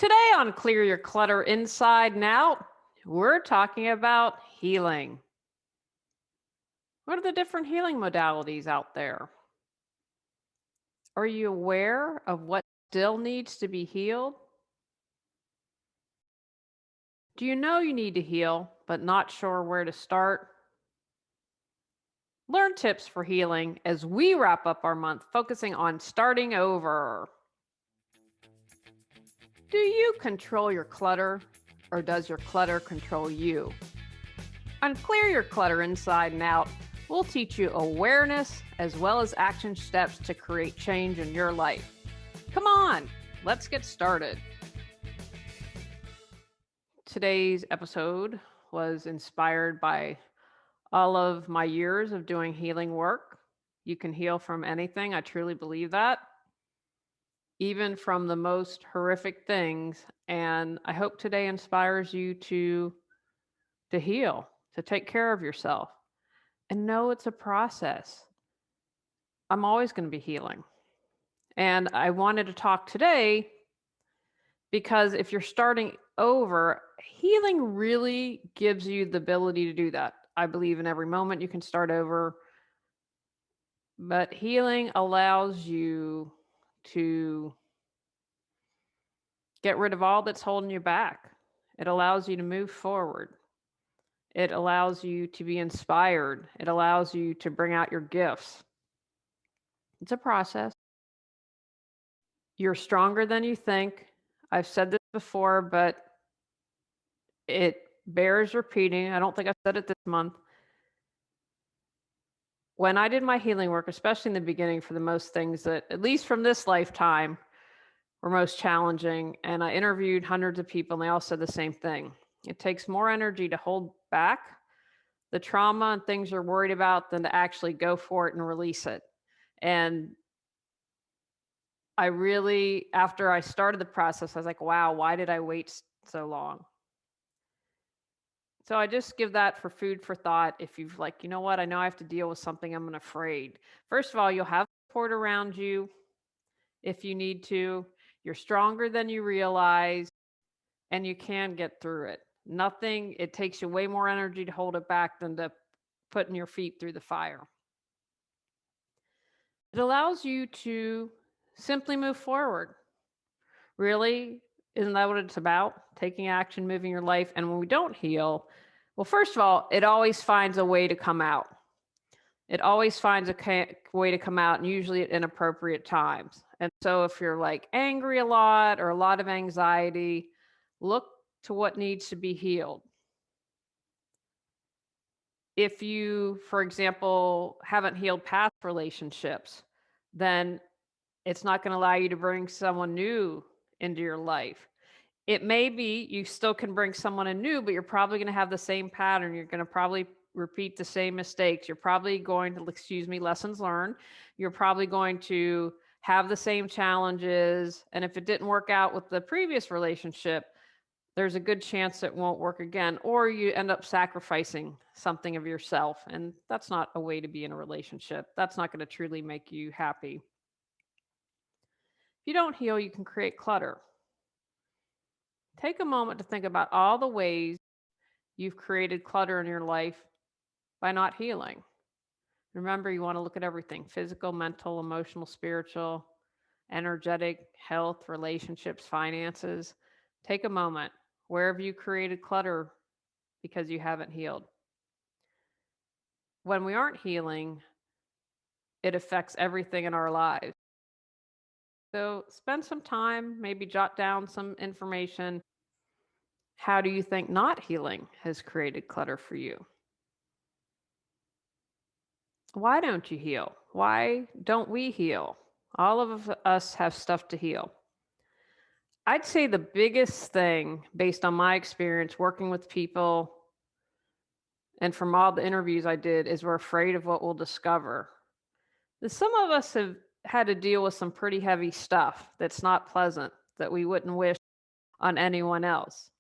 Today on Clear Your Clutter Inside and Out, we're talking about healing. What are the different healing modalities out there? Are you aware of what still needs to be healed? Do you know you need to heal, but not sure where to start? Learn tips for healing as we wrap up our month focusing on starting over. Do you control your clutter, or does your clutter control you? On Clear Your Clutter Inside and Out, we'll teach you awareness as well as action steps to create change in your life. Come on, let's get started. Today's episode was inspired by all of my years of doing healing work. You can heal from anything. I truly believe that, even from the most horrific things. And I hope today inspires you to heal, to take care of yourself, and know it's a process. I'm always going to be healing. And I wanted to talk today because if you're starting over, healing really gives you the ability to do that. I believe in every moment you can start over, but healing allows you to get rid of all that's holding you back. It allows you to move forward. It allows you to be inspired. It allows you to bring out your gifts. It's a process. You're stronger than you think. I've said this before, but it bears repeating. I don't think I've said it this month. When I did my healing work, especially in the beginning for the most things that, at least from this lifetime, were most challenging, and I interviewed hundreds of people and they all said the same thing. It takes more energy to hold back the trauma and things you're worried about than to actually go for it and release it. And I really, after I started the process, I was like, wow, why did I wait so long? So I just give that for food for thought. If you've like, you know what, I know I have to deal with something, I'm afraid. First of all, you'll have support around you if you need to. You're stronger than you realize, and you can get through it. Nothing, it takes you way more energy to hold it back than to putting your feet through the fire. It allows you to simply move forward. Really, isn't that what it's about? Taking action, moving your life. And when we don't heal, well, first of all, it always finds a way to come out. It always finds a way to come out, and usually at inappropriate times. And so if you're like angry a lot or a lot of anxiety, look to what needs to be healed. If you, for example, haven't healed past relationships, then it's not going to allow you to bring someone new into your life. It may be you still can bring someone in new, but you're probably going to have the same pattern. You're going to probably repeat the same mistakes. You're probably going to, lessons learned. You're probably going to have the same challenges. And if it didn't work out with the previous relationship, there's a good chance it won't work again, or you end up sacrificing something of yourself. And that's not a way to be in a relationship. That's not going to truly make you happy. If you don't heal, you can create clutter. Take a moment to think about all the ways you've created clutter in your life by not healing. Remember, you want to look at everything: physical, mental, emotional, spiritual, energetic, health, relationships, finances. Take a moment. Where have you created clutter because you haven't healed? When we aren't healing, it affects everything in our lives. So spend some time, maybe jot down some information. How do you think not healing has created clutter for you? Why don't you heal? Why don't we heal? All of us have stuff to heal. I'd say the biggest thing, based on my experience working with people and from all the interviews I did, is we're afraid of what we'll discover. Some of us have had to deal with some pretty heavy stuff that's not pleasant, that we wouldn't wish on anyone else.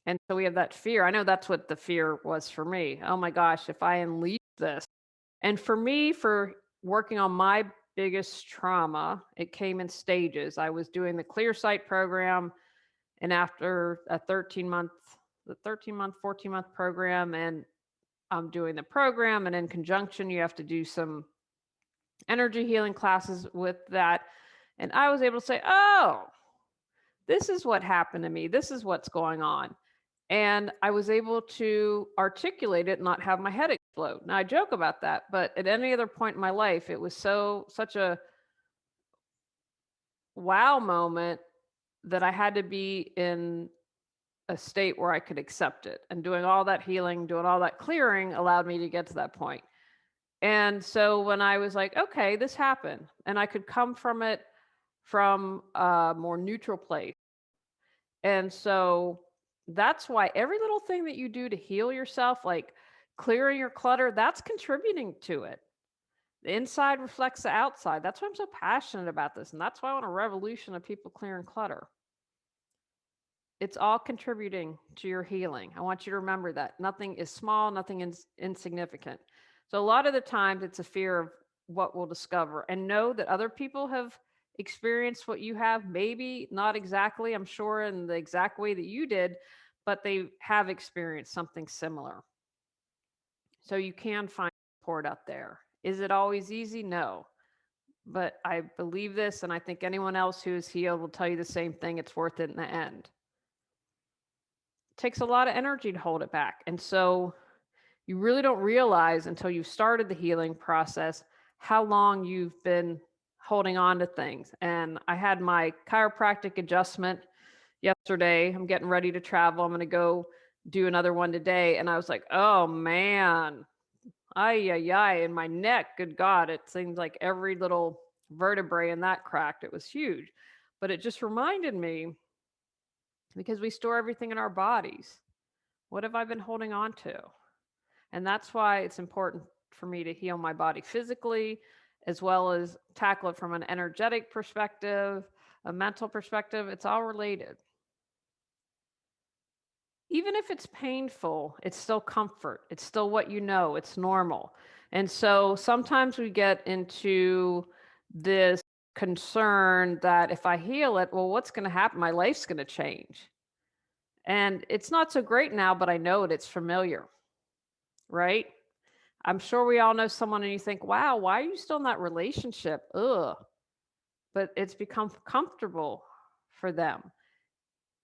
And so we have that fear. I know that's what the fear was for me. Oh my gosh, if I unleash this. And for me, for working on my biggest trauma, it came in stages. I was doing the Clear Sight program, And after the 13-month, 14-month program, and I'm doing the program, and in conjunction, you have to do some energy healing classes with that. And I was able to say, oh, this is what happened to me. This is what's going on. And I was able to articulate it, and not have my head explode. Now I joke about that, but at any other point in my life, it was such a wow moment that I had to be in a state where I could accept it. And doing all that healing, doing all that clearing allowed me to get to that point. And so when I was like, okay, this happened, and I could come from it from a more neutral place. And so that's why every little thing that you do to heal yourself, like clearing your clutter, that's contributing to it. The inside reflects the outside. That's why I'm so passionate about this. And that's why I want a revolution of people clearing clutter. It's all contributing to your healing. I want you to remember that. Nothing is small, nothing is insignificant. So a lot of the times it's a fear of what we'll discover, and know that other people have experienced what you have, maybe not exactly, I'm sure, in the exact way that you did, but they have experienced something similar. So you can find support out there. Is it always easy? No. But I believe this, and I think anyone else who is healed will tell you the same thing. It's worth it in the end. It takes a lot of energy to hold it back. And so you really don't realize until you've started the healing process how long you've been holding on to things. And I had my chiropractic adjustment yesterday. I'm getting ready to travel. I'm going to go do another one today. And I was like, oh man, in my neck, good God, it seems like every little vertebrae in that cracked. It was huge. But it just reminded me, because we store everything in our bodies. What have I been holding on to? And that's why it's important for me to heal my body physically, as well as tackle it from an energetic perspective, a mental perspective. It's all related. Even if it's painful, it's still comfort. It's still what you know. It's normal. And so sometimes we get into this concern that if I heal it, well, what's going to happen? My life's going to change. And it's not so great now, but I know it. It's familiar, right? I'm sure we all know someone and you think, wow, why are you still in that relationship? Ugh. But it's become comfortable for them.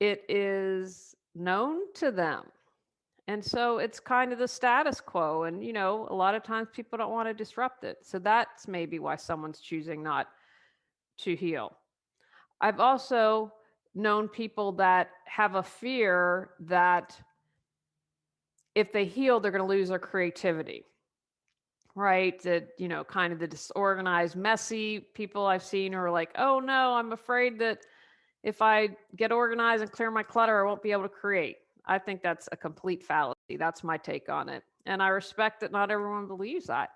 It is known to them. And so it's kind of the status quo. And, a lot of times people don't want to disrupt it. So that's maybe why someone's choosing not to heal. I've also known people that have a fear that if they heal, they're going to lose their creativity. Right? That, kind of the disorganized, messy people I've seen who are like, oh no, I'm afraid that if I get organized and clear my clutter, I won't be able to create. I think that's a complete fallacy. That's my take on it. And I respect that not everyone believes that.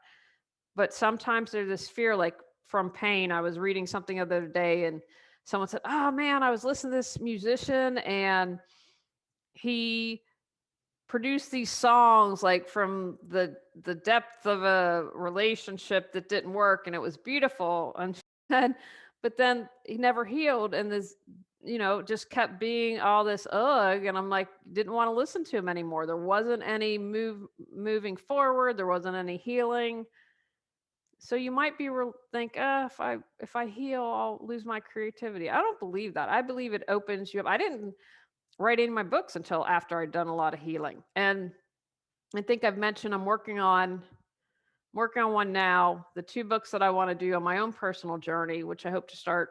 But sometimes there's this fear, like from pain. I was reading something the other day and someone said, oh man, I was listening to this musician and he produce these songs like from the depth of a relationship that didn't work, and it was beautiful, and then but then he never healed, and this just kept being all this ugh, and I'm like, didn't want to listen to him anymore. There wasn't any moving forward, there wasn't any healing. So you might be think, if I heal, I'll lose my creativity. I don't believe that. I believe it opens you up. I didn't write any of my books until after I'd done a lot of healing. And I think I've mentioned I'm working on one now. The two books that I want to do on my own personal journey, which I hope to start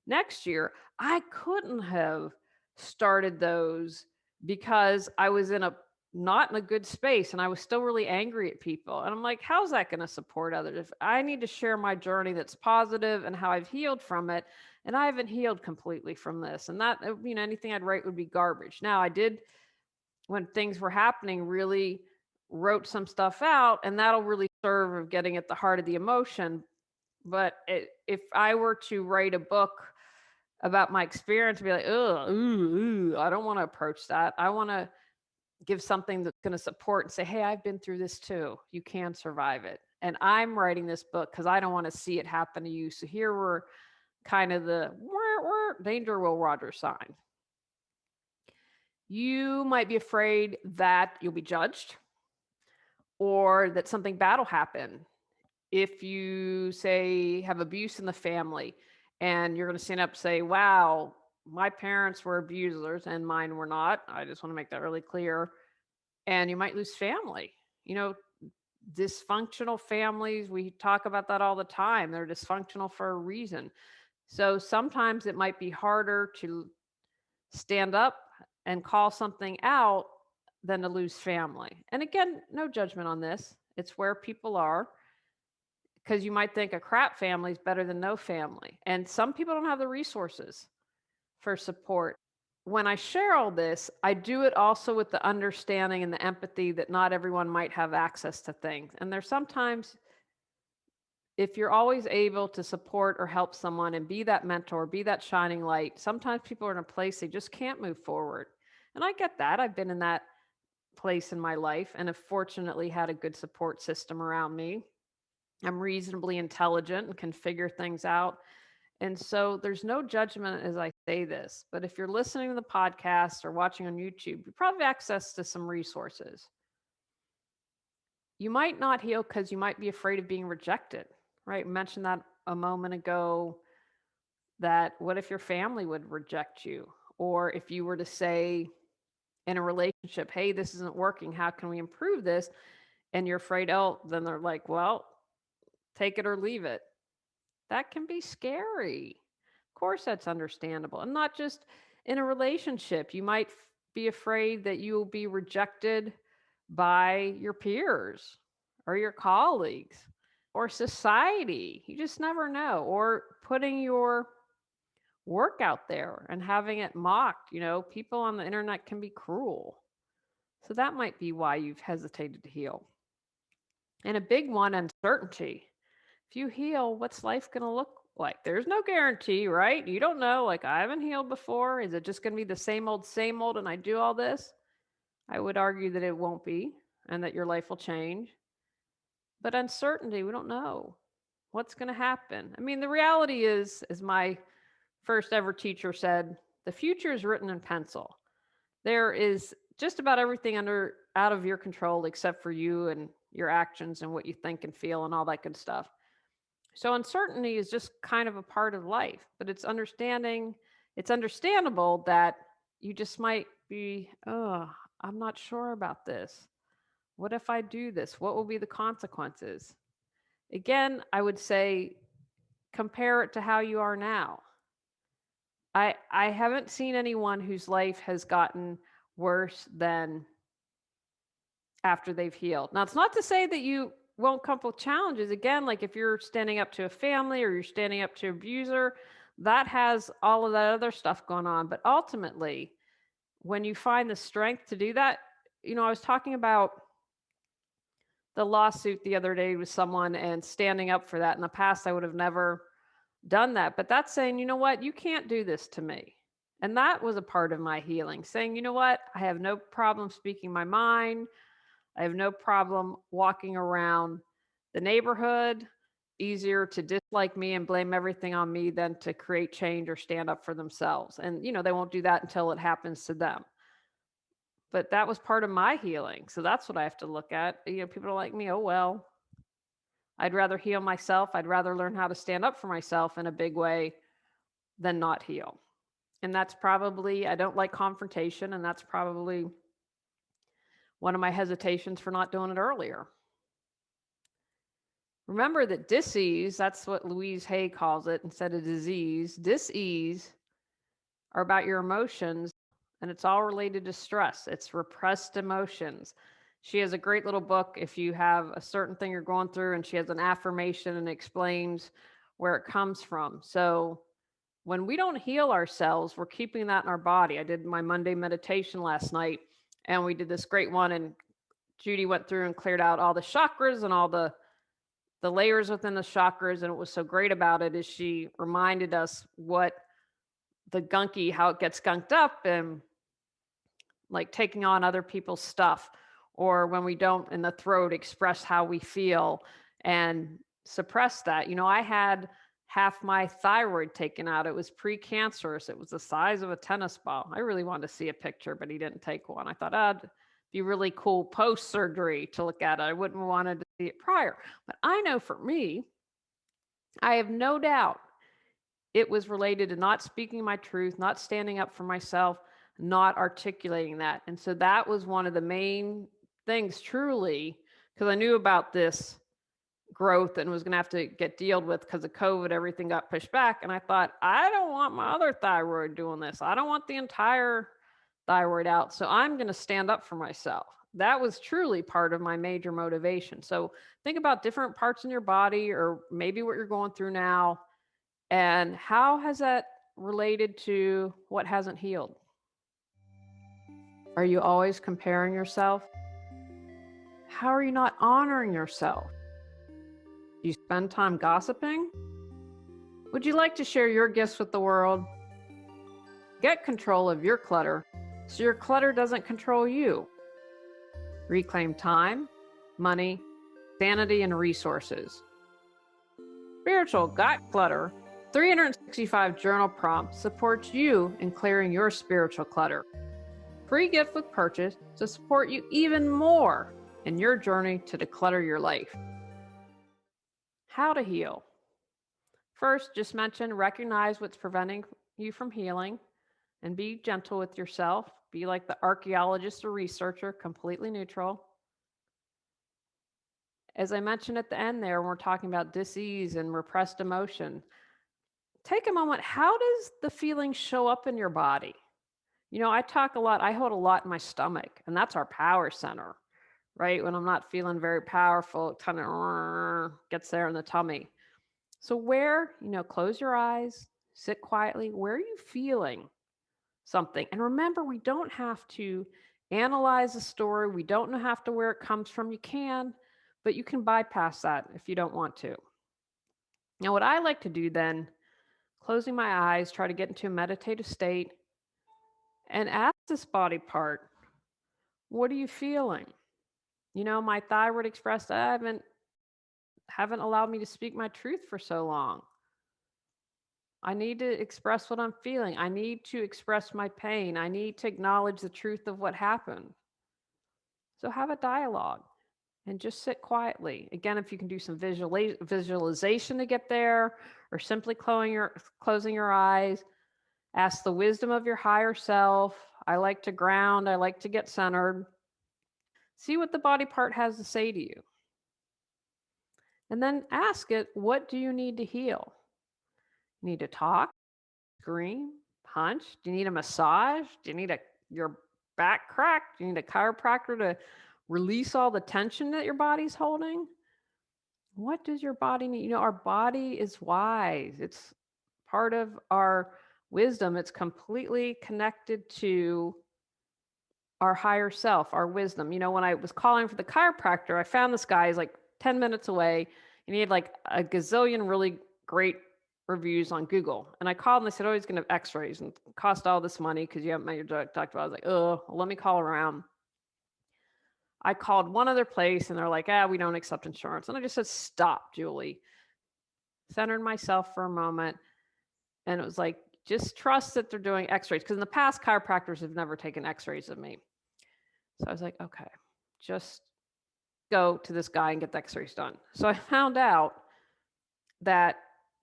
next year. I couldn't have started those because I was not in a good space, and I was still really angry at people. And I'm like, how's that going to support others? If I need to share my journey that's positive and how I've healed from it, and I haven't healed completely from this, and that, anything I'd write would be garbage. Now I did, when things were happening, really wrote some stuff out, and that'll really serve of getting at the heart of the emotion. But if I were to write a book about my experience, be like, I don't want to approach that. I want to give something that's going to support and say, hey, I've been through this too. You can survive it. And I'm writing this book because I don't want to see it happen to you. So here we're kind of the danger Will Rogers sign. You might be afraid that you'll be judged or that something bad will happen. If you say have abuse in the family and you're going to stand up and say, wow, my parents were abusers and mine were not. I just want to make that really clear. And you might lose family. You know, dysfunctional families, we talk about that all the time. They're dysfunctional for a reason. So sometimes it might be harder to stand up and call something out than to lose family. And again, no judgment on this. It's where people are, because you might think a crap family is better than no family. And some people don't have the resources for support. When I share all this, I do it also with the understanding and the empathy that not everyone might have access to things. And there's sometimes, if you're always able to support or help someone and be that mentor, be that shining light, sometimes people are in a place they just can't move forward. And I get that. I've been in that place in my life and have fortunately had a good support system around me. I'm reasonably intelligent and can figure things out. And so there's no judgment as I say this, but if you're listening to the podcast or watching on YouTube, you probably have access to some resources. You might not heal because you might be afraid of being rejected, right? I mentioned that a moment ago, that what if your family would reject you? Or if you were to say in a relationship, hey, this isn't working, how can we improve this? And you're afraid, oh, then they're like, well, take it or leave it. That can be scary. Of course, that's understandable. And not just in a relationship. You might be afraid that you will be rejected by your peers or your colleagues or society. You just never know. Or putting your work out there and having it mocked. You know, people on the internet can be cruel. So that might be why you've hesitated to heal. And a big one, uncertainty. If you heal, what's life going to look like? There's no guarantee, right? You don't know. Like, I haven't healed before. Is it just going to be the same old, and I do all this? I would argue that it won't be and that your life will change. But uncertainty, we don't know what's going to happen. I mean, the reality is, as my first ever teacher said, the future is written in pencil. There is just about everything out of your control except for you and your actions and what you think and feel and all that good stuff. So uncertainty is just kind of a part of life, but it's understandable that you just might be, oh, I'm not sure about this. What if I do this? What will be the consequences? Again, I would say compare it to how you are now. I haven't seen anyone whose life has gotten worse than after they've healed. Now, it's not to say that you won't come up with challenges. Again, like if you're standing up to a family or you're standing up to an abuser, that has all of that other stuff going on. But ultimately, when you find the strength to do that, you know, I was talking about the lawsuit the other day with someone and standing up for that. In the past, I would have never done that. But that's saying, you know what, you can't do this to me. And that was a part of my healing, saying, you know what, I have no problem speaking my mind. I have no problem walking around the neighborhood. Easier to dislike me and blame everything on me than to create change or stand up for themselves. And, you know, they won't do that until it happens to them. But that was part of my healing. So that's what I have to look at. You know, people are like me, oh, well, I'd rather heal myself. I'd rather learn how to stand up for myself in a big way than not heal. And that's probably, I don't like confrontation. And that's probably one of my hesitations for not doing it earlier. Remember that dis-ease, that's what Louise Hay calls it instead of disease. Dis-ease are about your emotions, and it's all related to stress. It's repressed emotions. She has a great little book if you have a certain thing you're going through, and she has an affirmation and explains where it comes from. So when we don't heal ourselves, we're keeping that in our body. I did my Monday meditation last night, and we did this great one, and Judy went through and cleared out all the chakras and all the layers within the chakras. And what was so great about it is she reminded us what the gunky, how it gets gunked up and like taking on other people's stuff, or when we don't in the throat express how we feel and suppress that. You know, I had half my thyroid taken out. It was precancerous. It was the size of a tennis ball. I really wanted to see a picture, but he didn't take one. I thought, it'd be really cool post surgery to look at it. I wouldn't have wanted to see it prior. But I know for me, I have no doubt it was related to not speaking my truth, not standing up for myself, not articulating that. And so that was one of the main things, truly, because I knew about this growth and was going to have to get dealt with because of COVID. Everything got pushed back. And I thought, I don't want my other thyroid doing this. I don't want the entire thyroid out. So I'm going to stand up for myself. That was truly part of my major motivation. So think about different parts in your body, or maybe what you're going through now, and how has that related to what hasn't healed? Are you always comparing yourself? How are you not honoring yourself? Do you spend time gossiping? Would you like to share your gifts with the world? Get control of your clutter so your clutter doesn't control you. Reclaim time, money, sanity, and resources. Spiritual Got Clutter 365 journal prompt supports you in clearing your spiritual clutter. Free gift with purchase to support you even more in your journey to declutter your life. How to heal. First, just mention, recognize what's preventing you from healing and be gentle with yourself. Be like the archaeologist or researcher, completely neutral. As I mentioned at the end there, when we're talking about dis-ease and repressed emotion, take a moment. How does the feeling show up in your body? I talk a lot, I hold a lot in my stomach, and that's our power center, right? When I'm not feeling very powerful, it kind of gets there in the tummy. So close your eyes, sit quietly. Where are you feeling something? And remember, we don't have to analyze the story. We don't have to where it comes from. You can, but you can bypass that if you don't want to. Now, what I like to do then, closing my eyes, try to get into a meditative state and ask this body part, what are you feeling? My thyroid expressed, I haven't allowed me to speak my truth for so long. I need to express what I'm feeling. I need to express my pain. I need to acknowledge the truth of what happened. So have a dialogue and just sit quietly. Again, if you can do some visualization to get there, or simply closing your eyes, ask the wisdom of your higher self. I like to ground. I like to get centered. See what the body part has to say to you. And then ask it, what do you need to heal? You need to talk, scream, punch? Do you need a massage? Do you need your back cracked? Do you need a chiropractor to release all the tension that your body's holding? What does your body need? Our body is wise. It's part of our wisdom. It's completely connected to our higher self, our wisdom. When I was calling for the chiropractor, I found this guy. He's like 10 minutes away, and he had like a gazillion really great reviews on Google. And I called and they said, oh, he's going to have x-rays and cost all this money because you haven't met your doctor. I was like, oh, well, let me call around. I called one other place and they're like, we don't accept insurance. And I just said, stop, Julie. Centered myself for a moment. And it was like, just trust that they're doing x-rays. Because in the past, chiropractors have never taken x-rays of me. So I was like, okay, just go to this guy and get the x-rays done. So I found out that,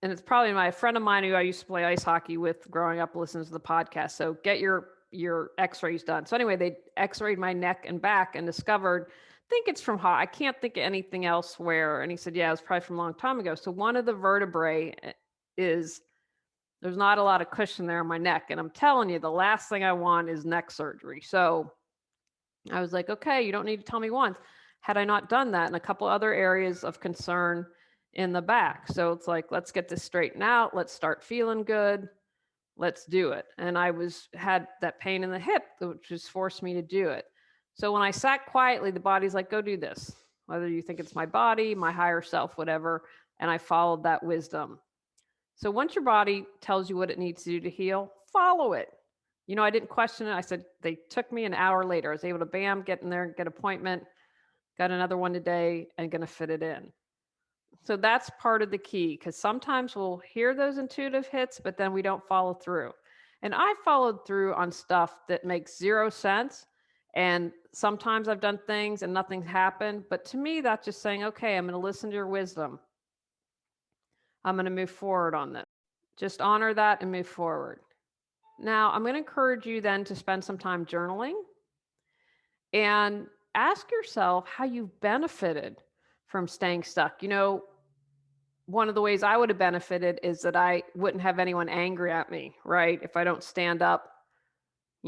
and it's probably my friend of mine who I used to play ice hockey with growing up listens to the podcast. So get your x-rays done. So anyway, they x-rayed my neck and back and discovered, I think it's from I can't think of anything else where, and he said, yeah, it was probably from a long time ago. So one of the vertebrae is, there's not a lot of cushion there in my neck. And I'm telling you, the last thing I want is neck surgery. So I was like, okay, you don't need to tell me once. Had I not done that in a couple other areas of concern in the back? So it's like, let's get this straightened out. Let's start feeling good. Let's do it. And I had that pain in the hip, which just forced me to do it. So when I sat quietly, the body's like, go do this. Whether you think it's my body, my higher self, whatever. And I followed that wisdom. So once your body tells you what it needs to do to heal, follow it. I didn't question it. I said, they took me an hour later. I was able to get in there, get an appointment, got another one today, and going to fit it in. So that's part of the key, because sometimes we'll hear those intuitive hits, but then we don't follow through. And I followed through on stuff that makes zero sense. And sometimes I've done things and nothing's happened. But to me, that's just saying, okay, I'm going to listen to your wisdom. I'm going to move forward on this. Just honor that and move forward. Now, I'm going to encourage you then to spend some time journaling and ask yourself how you've benefited from staying stuck. One of the ways I would have benefited is that I wouldn't have anyone angry at me, right? If I don't stand up.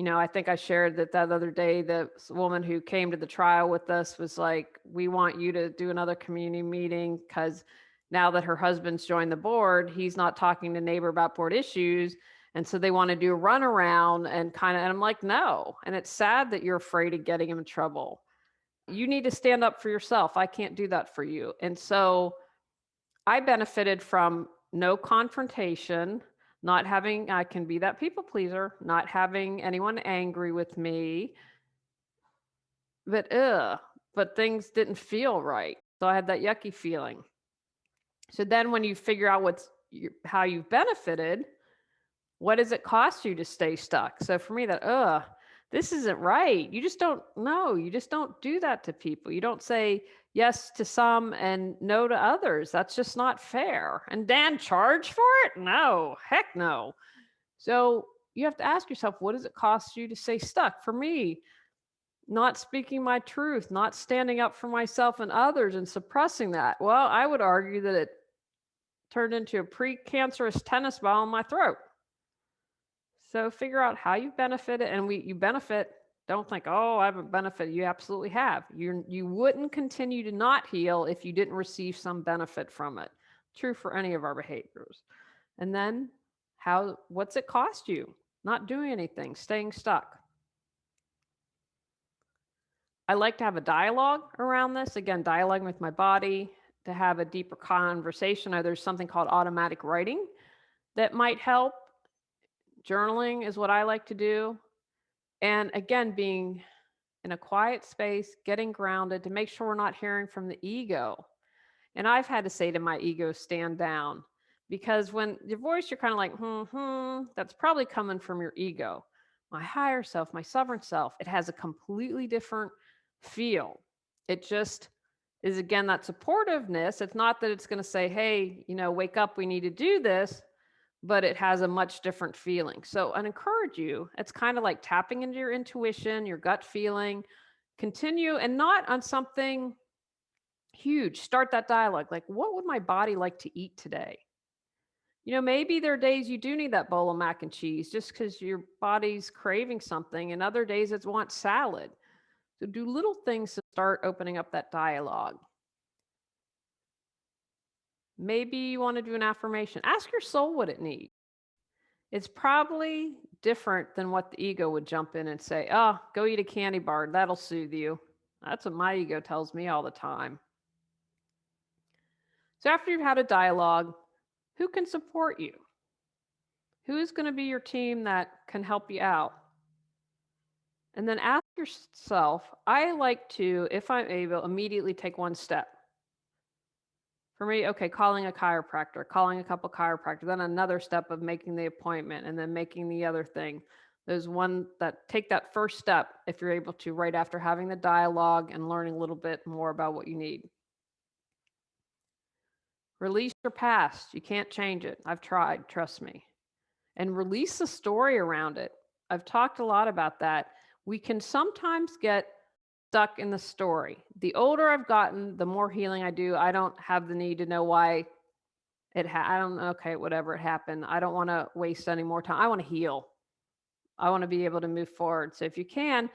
I think I shared that other day, the woman who came to the trial with us was like, we want you to do another community meeting because now that her husband's joined the board, he's not talking to neighbor about board issues. And so they want to do a runaround and I'm like, no. And it's sad that you're afraid of getting him in trouble. You need to stand up for yourself. I can't do that for you. And so I benefited from no confrontation, not having, I can be that people pleaser, not having anyone angry with me, but things didn't feel right. So I had that yucky feeling. So then when you figure out how you've benefited, what does it cost you to stay stuck? So for me, this isn't right. You just don't know. You just don't do that to people. You don't say yes to some and no to others. That's just not fair. And then charge for it? No, heck no. So you have to ask yourself, what does it cost you to stay stuck? For me, not speaking my truth, not standing up for myself and others and suppressing that. Well, I would argue that it turned into a precancerous tennis ball in my throat. So figure out how you benefited, and you benefit. Don't think, oh, I haven't benefited. You absolutely have. You wouldn't continue to not heal if you didn't receive some benefit from it. True for any of our behaviors. And then what's it cost you? Not doing anything, staying stuck. I like to have a dialogue around this. Again, dialogue with my body to have a deeper conversation. Or there's something called automatic writing that might help. Journaling is what I like to do. And again, being in a quiet space, getting grounded to make sure we're not hearing from the ego. And I've had to say to my ego, stand down. Because when your voice, you're kind of like, that's probably coming from your ego. My higher self, my sovereign self, it has a completely different feel. It just is, again, that supportiveness. It's not that it's going to say, hey, wake up, we need to do this, but it has a much different feeling. So I encourage you, it's kind of like tapping into your intuition, your gut feeling, continue, and not on something huge. Start that dialogue. Like, what would my body like to eat today? Maybe there are days you do need that bowl of mac and cheese just because your body's craving something, and other days it wants salad. So do little things to start opening up that dialogue. Maybe you want to do an affirmation. Ask your soul what it needs. It's probably different than what the ego would jump in and say, oh, go eat a candy bar. That'll soothe you. That's what my ego tells me all the time. So after you've had a dialogue, who can support you? Who's going to be your team that can help you out? And then ask yourself, I like to, if I'm able, immediately take one step. For me, okay, calling a chiropractor, calling a couple chiropractors, then another step of making the appointment and then making the other thing. There's one that take that first step if you're able to right after having the dialogue and learning a little bit more about what you need. Release your past. You can't change it. I've tried, trust me. And release the story around it. I've talked a lot about that. We can sometimes get stuck in the story. The older I've gotten, the more healing I do. I don't have the need to know why I don't, okay, whatever, it happened. I don't want to waste any more time. I want to heal. I want to be able to move forward. So if you can,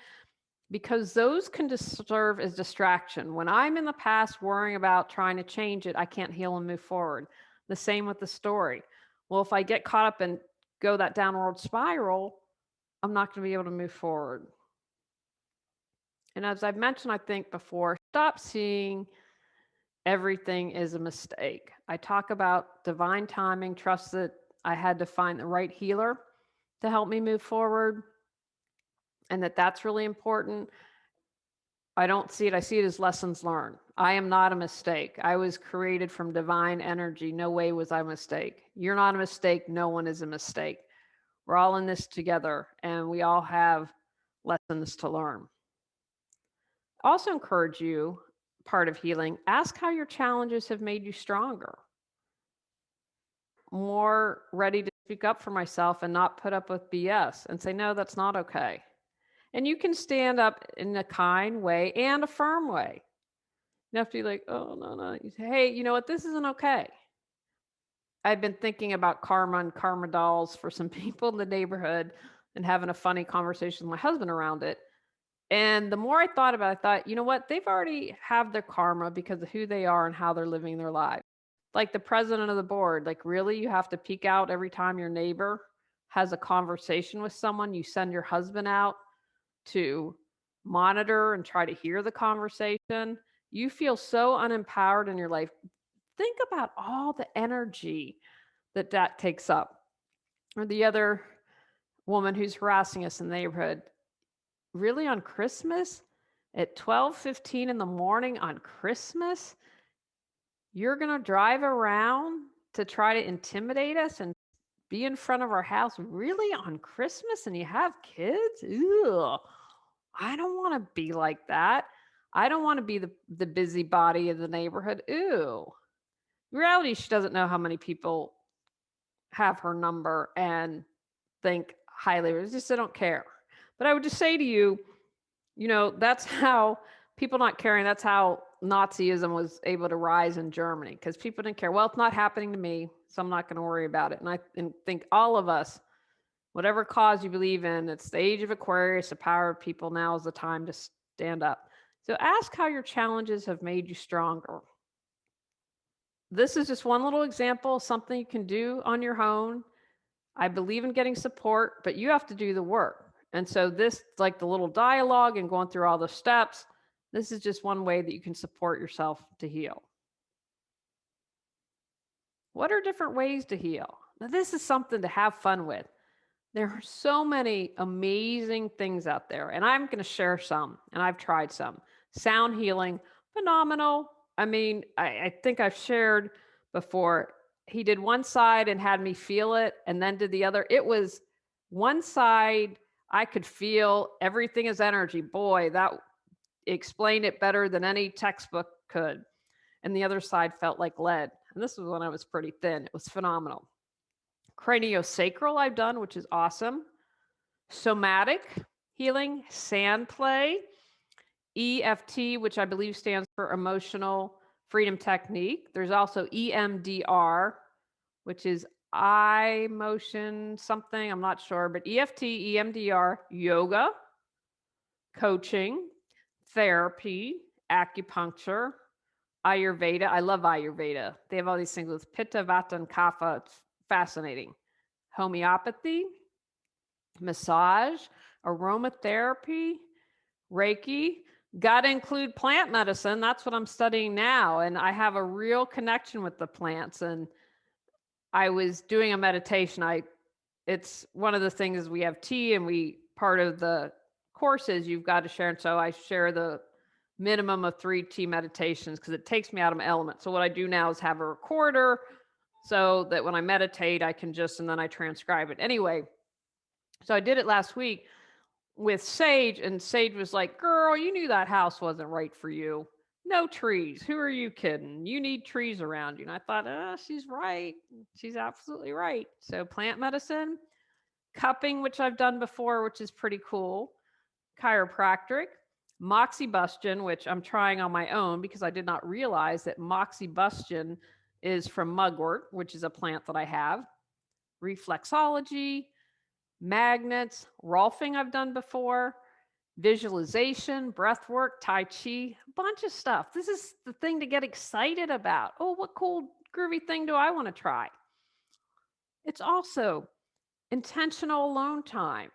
because those can just serve as distraction. When I'm in the past worrying about trying to change it, I can't heal and move forward. The same with the story. Well, if I get caught up and go that downward spiral, I'm not going to be able to move forward. And as I've mentioned, I think before, stop seeing everything as a mistake. I talk about divine timing, trust that I had to find the right healer to help me move forward, and that's really important. I don't see it. I see it as lessons learned. I am not a mistake. I was created from divine energy. No way was I a mistake. You're not a mistake. No one is a mistake. We're all in this together, and we all have lessons to learn. Also encourage you, part of healing, ask how your challenges have made you stronger, more ready to speak up for myself and not put up with BS and say, no, that's not okay. And you can stand up in a kind way and a firm way. You have to be like, oh, no, no. You say, hey, you know what? This isn't okay. I've been thinking about karma and karma dolls for some people in the neighborhood and having a funny conversation with my husband around it. And the more I thought about it, I thought, you know what? They've already have their karma because of who they are and how they're living their lives. Like the president of the board, like really, you have to peek out every time your neighbor has a conversation with someone. You send your husband out to monitor and try to hear the conversation. You feel so unempowered in your life. Think about all the energy that that takes up. Or the other woman who's harassing us in the neighborhood, really on Christmas at 12:15 in the morning on Christmas, you're going to drive around to try to intimidate us and be in front of our house really on Christmas, and you have kids? Ew. I don't want to be like that. I don't want to be the busybody of the neighborhood. Ew. In reality, she doesn't know how many people have her number and think highly of her. It's just they don't care. But I would just say to you, you know, that's how people not caring, that's how Nazism was able to rise in Germany, because people didn't care. Well, it's not happening to me, so I'm not going to worry about it. And I think all of us, whatever cause you believe in, it's the age of Aquarius, the power of people. Now is the time to stand up. So ask how your challenges have made you stronger. This is just one little example, something you can do on your own. I believe in getting support, but you have to do the work. And so this, like the little dialogue and going through all the steps, this is just one way that you can support yourself to heal. What are different ways to heal? Now, this is something to have fun with. There are so many amazing things out there, and I'm going to share some, and I've tried some. Sound healing, phenomenal. I mean, I think I've shared before. He did one side and had me feel it, and then did the other. It was one side, I could feel everything is energy. Boy, that explained it better than any textbook could. And the other side felt like lead. And this was when I was pretty thin. It was phenomenal. Craniosacral I've done, which is awesome. Somatic healing, sand play, EFT, which I believe stands for emotional freedom technique. There's also EMDR, which is eye motion something, I'm not sure, but EFT, EMDR, yoga, coaching, therapy, acupuncture, Ayurveda. I love Ayurveda. They have all these things with Pitta, Vata, and Kapha. It's fascinating. Homeopathy, massage, aromatherapy, Reiki. Got to include plant medicine. That's what I'm studying now. And I have a real connection with the plants. And I was doing a meditation. It's one of the things we have tea, and part of the course is you've got to share. And so I share the minimum of 3 tea meditations because it takes me out of my element. So what I do now is have a recorder so that when I meditate, I can and then I transcribe it. Anyway, so I did it last week with Sage, and Sage was like, girl, you knew that house wasn't right for you. No trees. Who are you kidding? You need trees around you. And I thought, she's right. She's absolutely right. So plant medicine, cupping, which I've done before, which is pretty cool, chiropractic, moxibustion, which I'm trying on my own because I did not realize that moxibustion is from mugwort, which is a plant that I have, reflexology, magnets, Rolfing I've done before, visualization, breath work, Tai Chi, a bunch of stuff. This is the thing to get excited about. Oh, what cool, groovy thing do I want to try? It's also intentional alone time,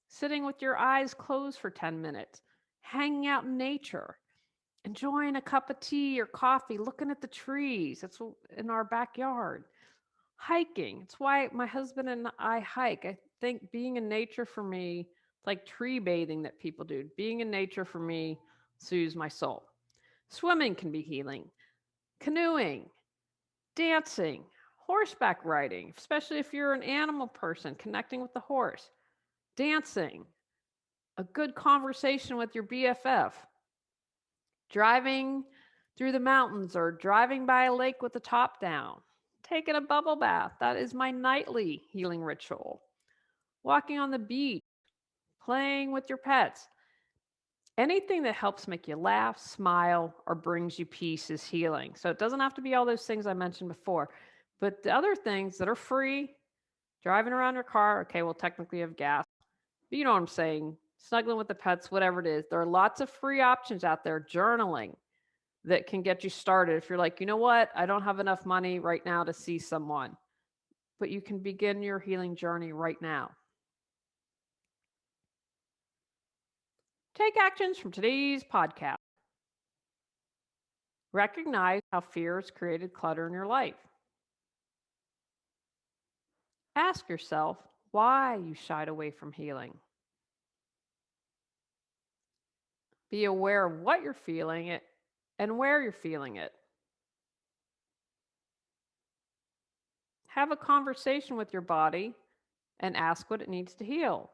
sitting with your eyes closed for 10 minutes, hanging out in nature, enjoying a cup of tea or coffee, looking at the trees. That's in our backyard. Hiking. It's why my husband and I hike. I think being in nature for me, like tree bathing that people do, being in nature for me soothes my soul. Swimming can be healing. Canoeing, dancing, horseback riding, especially if you're an animal person, connecting with the horse. Dancing, a good conversation with your BFF. Driving through the mountains or driving by a lake with the top down. Taking a bubble bath. That is my nightly healing ritual. Walking on the beach, playing with your pets. Anything that helps make you laugh, smile, or brings you peace is healing. So it doesn't have to be all those things I mentioned before. But the other things that are free, driving around your car, okay, well, technically you have gas. But you know what I'm saying? Snuggling with the pets, whatever it is. There are lots of free options out there. Journaling that can get you started. If you're like, you know what, I don't have enough money right now to see someone, but you can begin your healing journey right now. Take actions from today's podcast. Recognize how fear has created clutter in your life. Ask yourself why you shied away from healing. Be aware of what you're feeling it and where you're feeling it. Have a conversation with your body and ask what it needs to heal.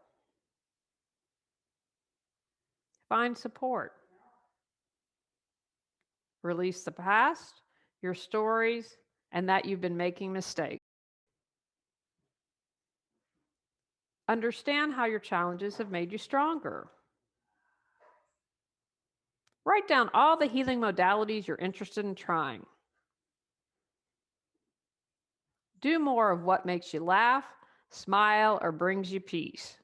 Find support. Release the past, your stories, and that you've been making mistakes. Understand how your challenges have made you stronger. Write down all the healing modalities you're interested in trying. Do more of what makes you laugh, smile, or brings you peace.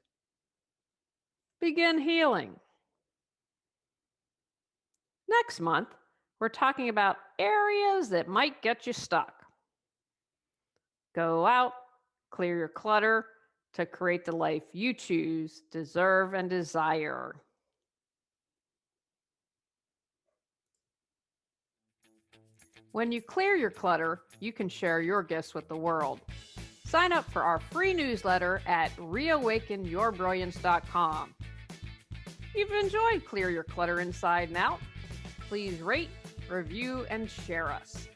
Begin healing. Next month, we're talking about areas that might get you stuck. Go out, clear your clutter to create the life you choose, deserve, and desire. When you clear your clutter, you can share your gifts with the world. Sign up for our free newsletter at reawakenyourbrilliance.com. If you've enjoyed Clear Your Clutter Inside and Out, please rate, review, and share us.